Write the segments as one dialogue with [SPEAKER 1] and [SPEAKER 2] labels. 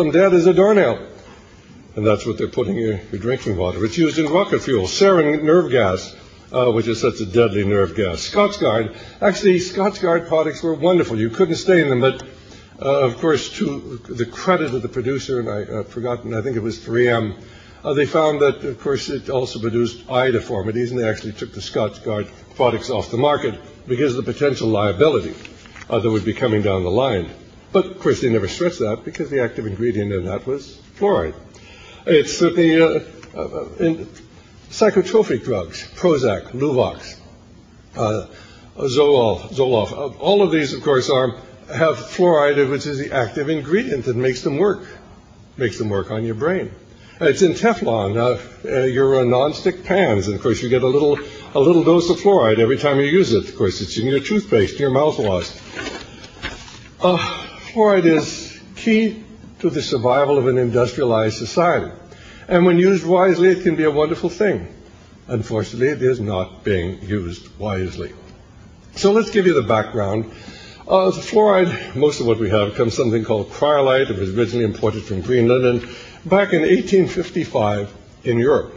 [SPEAKER 1] them dead as a doornail. And that's what they're putting in your drinking water. It's used in rocket fuel, sarin nerve gas, which is such a deadly nerve gas. Scotchgard. Actually, Scotchgard products were wonderful. You couldn't stain them, but of course, to the credit of the producer, and I've forgotten, I think it was 3M, they found that, of course, it also produced eye deformities, and they actually took the Scotchgard products off the market because of the potential liability that would be coming down the line. But, of course, they never stressed that because the active ingredient in that was fluoride. It's certainly in psychotropic drugs, Prozac, Luvox, Zoloft. All of these, of course, have fluoride, which is the active ingredient that makes them work on your brain. It's in Teflon, your non-stick pans, and of course you get a little dose of fluoride every time you use it. Of course, it's in your toothpaste, your mouthwash. Fluoride is key to the survival of an industrialized society. And when used wisely, it can be a wonderful thing. Unfortunately, it is not being used wisely. So let's give you the background. The fluoride, most of what we have, comes from something called cryolite. It was originally imported from Greenland, and back in 1855 in Europe,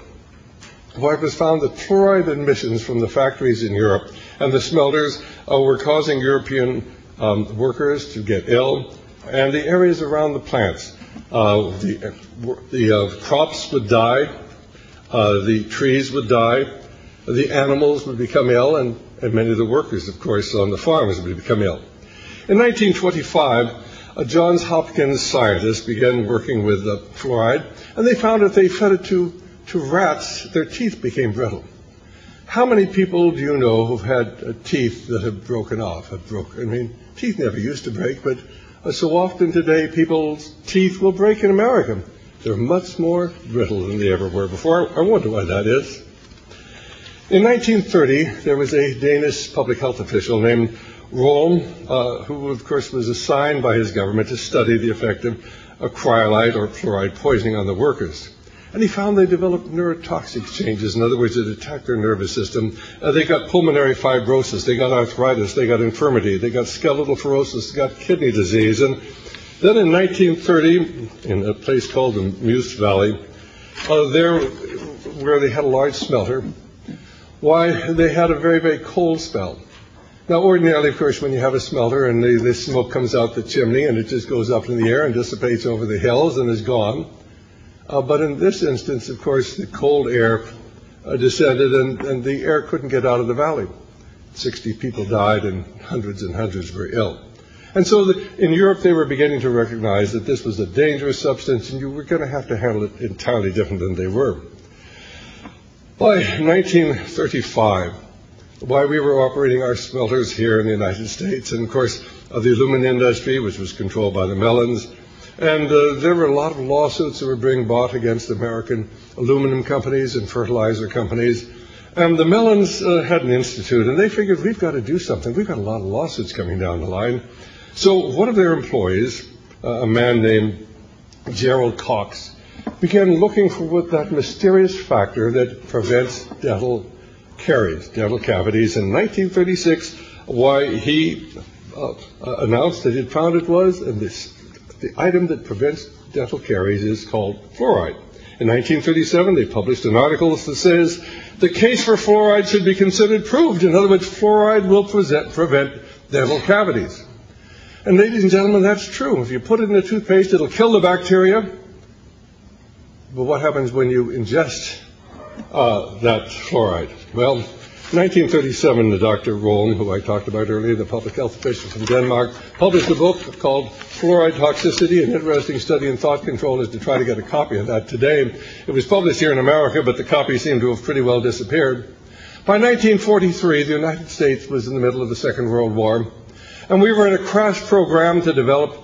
[SPEAKER 1] where it was found that fluoride emissions from the factories in Europe and the smelters were causing European workers to get ill, and the areas around the plants. The crops would die, the trees would die, the animals would become ill, and many of the workers, of course, on the farms would become ill. In 1925, Johns Hopkins scientists began working with fluoride, and they found that they fed it to rats, their teeth became brittle. How many people do you know who've had teeth that have broken off? Teeth never used to break, but so often today people's teeth will break in America. They're much more brittle than they ever were before. I wonder why that is. In 1930, there was a Danish public health official named Röhm, who of course was assigned by his government to study the effect of cryolite or fluoride poisoning on the workers. And he found they developed neurotoxic changes. In other words, it attacked their nervous system. They got pulmonary fibrosis, they got arthritis, they got infirmity, they got skeletal fibrosis, they got kidney disease. And then in 1930, in a place called the Meuse Valley, there where they had a large smelter, they had a very, very cold spell. Now, ordinarily, of course, when you have a smelter and the smoke comes out the chimney and it just goes up in the air and dissipates over the hills and is gone. But in this instance, of course, the cold air descended and the air couldn't get out of the valley. 60 people died and hundreds were ill. And so in Europe, they were beginning to recognize that this was a dangerous substance and you were going to have to handle it entirely different than they were. By 1935, while we were operating our smelters here in the United States, and of course the aluminum industry, which was controlled by the Mellons, and there were a lot of lawsuits that were being brought against American aluminum companies and fertilizer companies. And the Mellons had an institute, and they figured we've got to do something. We've got a lot of lawsuits coming down the line. So one of their employees, a man named Gerald Cox, began looking for what that mysterious factor that prevents dental caries, dental cavities. In 1936, why he announced that he'd found it was, and the item that prevents dental caries is called fluoride. In 1937, they published an article that says the case for fluoride should be considered proved. In other words, fluoride will prevent dental cavities. And ladies and gentlemen, that's true. If you put it in a toothpaste, it'll kill the bacteria. But what happens when you ingest that fluoride? Well, in 1937, the Dr. Röhm, who I talked about earlier, the public health official from Denmark, published a book called Fluoride Toxicity, an interesting study in thought control, is to try to get a copy of that today. It was published here in America, but the copy seemed to have pretty well disappeared. By 1943, the United States was in the middle of the Second World War, and we were in a crash program to develop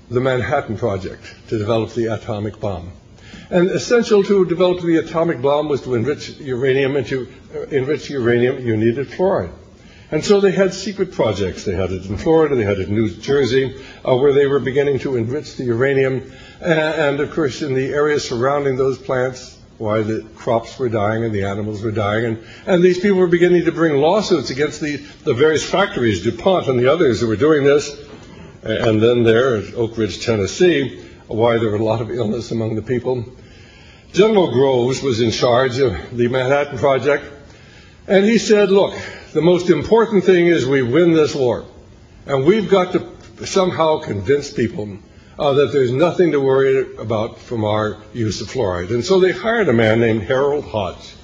[SPEAKER 1] the Manhattan Project, to develop the atomic bomb. And essential to develop the atomic bomb was to enrich uranium, and to enrich uranium, you needed fluoride. And so they had secret projects. They had it in Florida, they had it in New Jersey, where they were beginning to enrich the uranium. And of course, in the areas surrounding those plants, why the crops were dying and the animals were dying. And these people were beginning to bring lawsuits against the various factories, DuPont and the others who were doing this. And then there at Oak Ridge, Tennessee, why there were a lot of illness among the people. General Groves was in charge of the Manhattan Project, and he said, look, the most important thing is we win this war, and we've got to somehow convince people that there's nothing to worry about from our use of fluoride. And so they hired a man named Harold Hodge.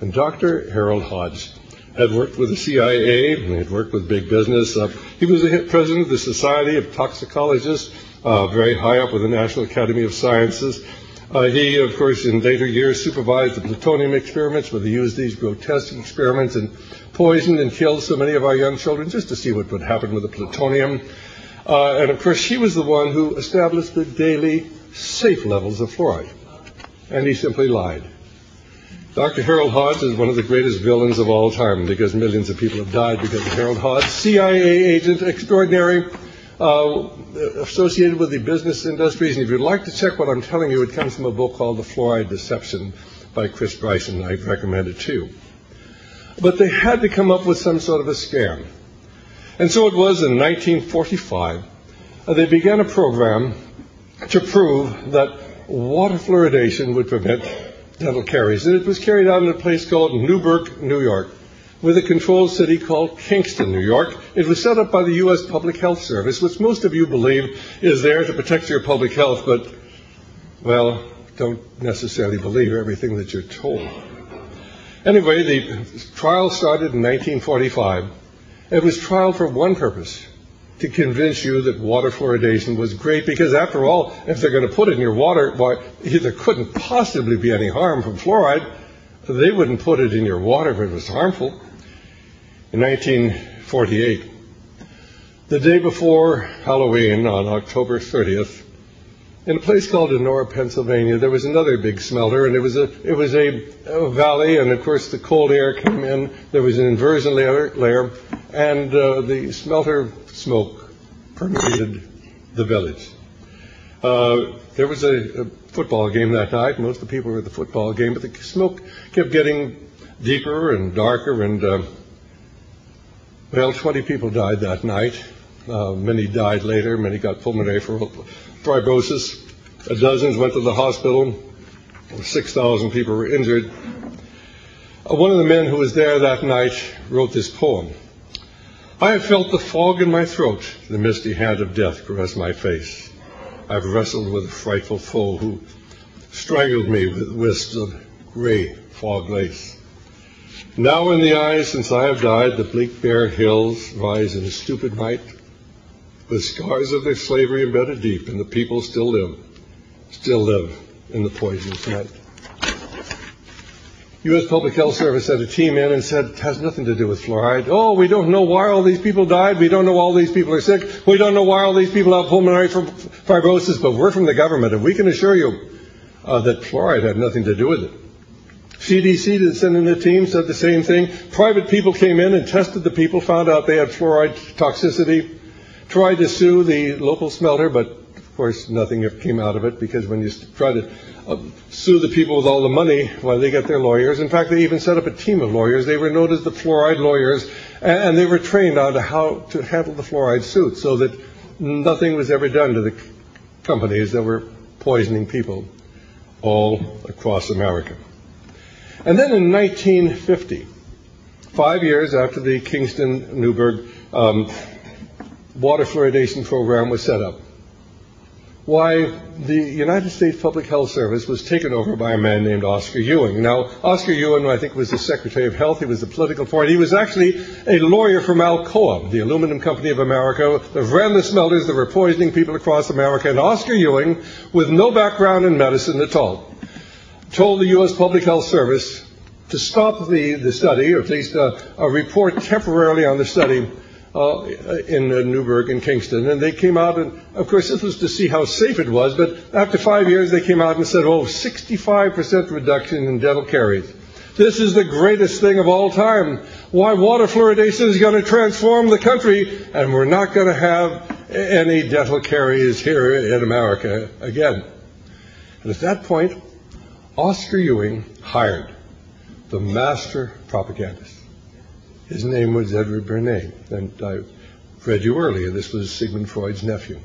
[SPEAKER 1] And Dr. Harold Hodge had worked with the CIA, and had worked with big business. He was the president of the Society of Toxicologists, very high up with the National Academy of Sciences. He, of course, in later years supervised the plutonium experiments, where they used these grotesque experiments and poisoned and killed so many of our young children just to see what would happen with the plutonium. And, of course, she was the one who established the daily safe levels of fluoride. And he simply lied. Dr. Harold Hodge is one of the greatest villains of all time, because millions of people have died because of Harold Hodge, CIA agent extraordinary, associated with the business industries. And if you'd like to check what I'm telling you, it comes from a book called The Fluoride Deception by Chris Bryson. I'd recommend it too. But they had to come up with some sort of a scam. And so it was in 1945, they began a program to prove that water fluoridation would prevent dental caries. And it was carried out in a place called Newburgh, New York, with a controlled city called Kingston, New York. It was set up by the U.S. Public Health Service, which most of you believe is there to protect your public health, but, well, don't necessarily believe everything that you're told. Anyway, the trial started in 1945. It was trialed for one purpose, to convince you that water fluoridation was great, because after all, if they're going to put it in your water, why, there couldn't possibly be any harm from fluoride. They wouldn't put it in your water if it was harmful. In 1948, the day before Halloween, on October 30th, in a place called Donora, Pennsylvania, there was another big smelter, and it was a valley, and of course the cold air came in. There was an inversion layer, and the smelter smoke permeated the village. There was a football game that night. Most of the people were at the football game, but the smoke kept getting deeper and darker, and 20 people died that night. Many died later. Many got pulmonary fibrosis. Dozens went to the hospital. 6,000 people were injured. One of the men who was there that night wrote this poem. I have felt the fog in my throat, the misty hand of death caress my face. I've wrestled with a frightful foe who strangled me with wisps of gray fog lace. Now in the eyes, since I have died, the bleak bare hills rise in stupid might, with scars of their slavery embedded deep, and the people still live in the poisonous night. U.S. Public Health Service sent a team in and said, it has nothing to do with fluoride. Oh, we don't know why all these people died. We don't know all these people are sick. We don't know why all these people have pulmonary fibrosis, but we're from the government, and we can assure you that fluoride had nothing to do with it. CDC that sent in a team said the same thing. Private people came in and tested the people, found out they had fluoride toxicity, tried to sue the local smelter, but of course nothing came out of it, because when you try to sue the people with all the money, well, they get their lawyers. In fact, they even set up a team of lawyers. They were known as the fluoride lawyers, and they were trained on how to handle the fluoride suit, so that nothing was ever done to the companies that were poisoning people all across America. And then in 1950, 5 years after the Kingston-Newburgh water fluoridation program was set up, why, the United States Public Health Service was taken over by a man named Oscar Ewing. Now, Oscar Ewing, I think, was the Secretary of Health. He was the political point. He was actually a lawyer from Alcoa, the aluminum company of America, that ran the smelters that were poisoning people across America. And Oscar Ewing, with no background in medicine at all, told the U.S. Public Health Service to stop the study, or at least a report temporarily on the study in Newburgh and Kingston. And they came out, and of course this was to see how safe it was, but after 5 years they came out and said, 65% reduction in dental caries. This is the greatest thing of all time. Why, water fluoridation is going to transform the country, and we're not going to have any dental caries here in America again. And at that point, Oscar Ewing hired the master propagandist. His name was Edward Bernays, and I read you earlier, this was Sigmund Freud's nephew.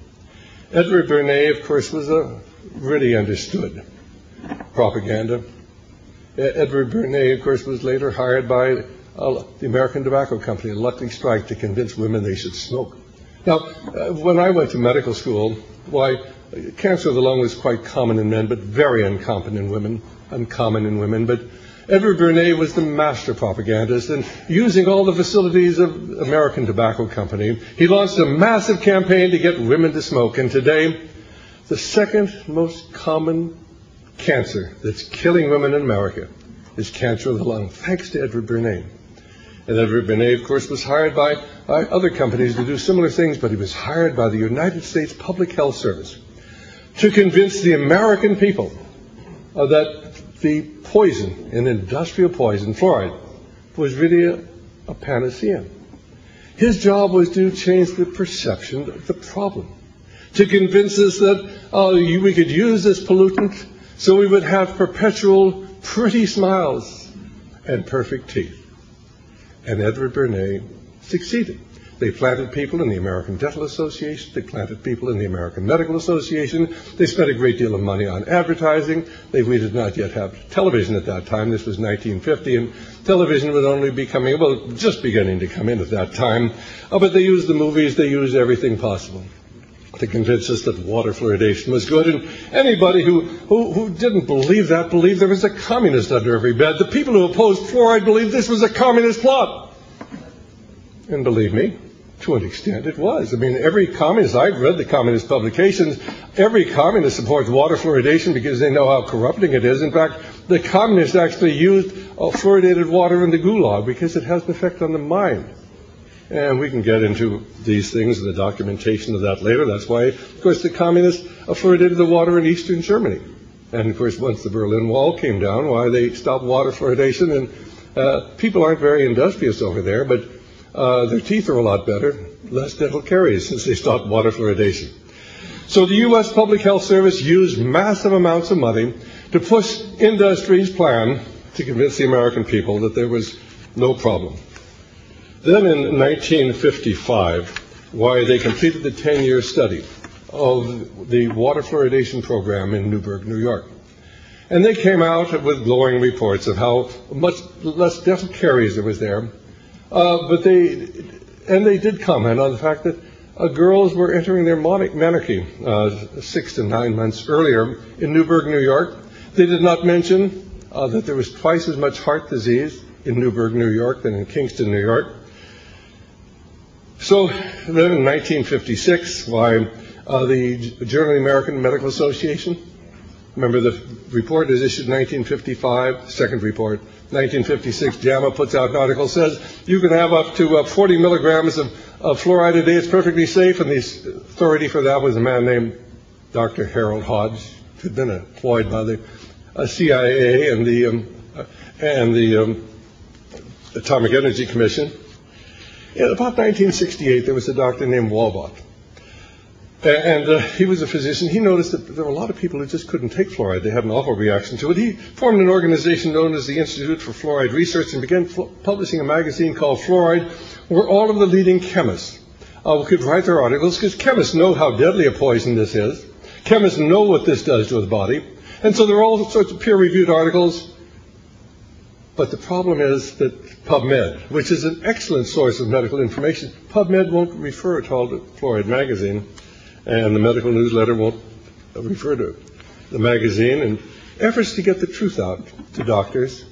[SPEAKER 1] Edward Bernays, of course, was a really understood propaganda. Edward Bernays, of course, was later hired by the American Tobacco Company, a lucky strike, to convince women they should smoke. Now, when I went to medical school, why, cancer of the lung was quite common in men, but very uncommon in women. But Edward Bernays was the master propagandist, and using all the facilities of American Tobacco Company, he launched a massive campaign to get women to smoke. And today, the second most common cancer that's killing women in America is cancer of the lung, thanks to Edward Bernays. And Edward Bernays, of course, was hired by other companies to do similar things, but he was hired by the United States Public Health Service to convince the American people that the poison, an industrial poison, fluoride, was really a panacea. His job was to change the perception of the problem, to convince us that we could use this pollutant so we would have perpetual pretty smiles and perfect teeth. And Edward Bernays succeeded. They planted people in the American Dental Association. They planted people in the American Medical Association. They spent a great deal of money on advertising. We did not yet have television at that time. This was 1950, and television was only becoming, well, just beginning to come in at that time. But they used the movies. They used everything possible to convince us that water fluoridation was good. And anybody who didn't believe that believed there was a communist under every bed. The people who opposed fluoride believed this was a communist plot. And believe me, to an extent it was. I mean, every communist, I've read the communist publications, every communist supports water fluoridation because they know how corrupting it is. In fact, the communists actually used fluoridated water in the Gulag because it has an effect on the mind. And we can get into these things and the documentation of that later. That's why, of course, the communists fluoridated the water in eastern Germany. And, of course, once the Berlin Wall came down, why they stopped water fluoridation. And people aren't very industrious over there, but their teeth are a lot better, less dental caries since they stopped water fluoridation. So the U.S. Public Health Service used massive amounts of money to push industry's plan to convince the American people that there was no problem. Then in 1955, they completed the 10-year study of the water fluoridation program in Newburgh, New York. And they came out with glowing reports of how much less dental caries there was there. But they did comment on the fact that girls were entering their menarche 6 to 9 months earlier in Newburgh, New York. They did not mention that there was twice as much heart disease in Newburgh, New York than in Kingston, New York. So then in 1956, the Journal of the American Medical Association, remember the report is issued in 1955, second report. 1956, JAMA puts out an article, says you can have up to 40 milligrams of fluoride a day. It's perfectly safe. And the authority for that was a man named Dr. Harold Hodge, who'd been employed by the CIA and the Atomic Energy Commission. In about 1968, there was a doctor named Walbach. And he was a physician. He noticed that there were a lot of people who just couldn't take fluoride. They had an awful reaction to it. He formed an organization known as the Institute for Fluoride Research and began publishing a magazine called Fluoride, where all of the leading chemists could write their articles, because chemists know how deadly a poison this is. Chemists know what this does to the body. And so there are all sorts of peer-reviewed articles. But the problem is that PubMed, which is an excellent source of medical information, PubMed won't refer at all to Fluoride magazine. And the medical newsletter won't refer to the magazine. And efforts to get the truth out to doctors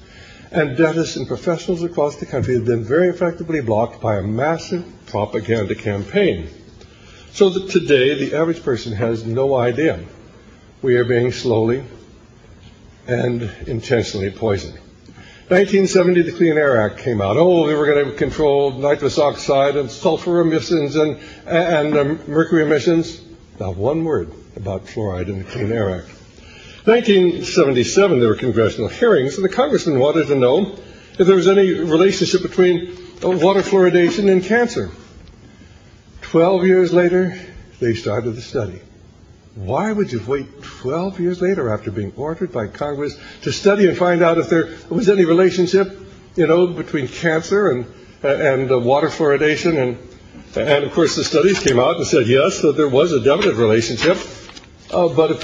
[SPEAKER 1] and dentists and professionals across the country have been very effectively blocked by a massive propaganda campaign. So that today the average person has no idea we are being slowly and intentionally poisoned. 1970, the Clean Air Act came out. We were going to control nitrous oxide and sulfur emissions and mercury emissions. Not one word about fluoride in the Clean Air Act. 1977, there were congressional hearings, and the congressman wanted to know if there was any relationship between water fluoridation and cancer. 12 years later, they started the study. Why would you wait 12 years later after being ordered by Congress to study and find out if there was any relationship, between cancer and water fluoridation? And And, of course, the studies came out and said, yes, that there was a definite relationship, but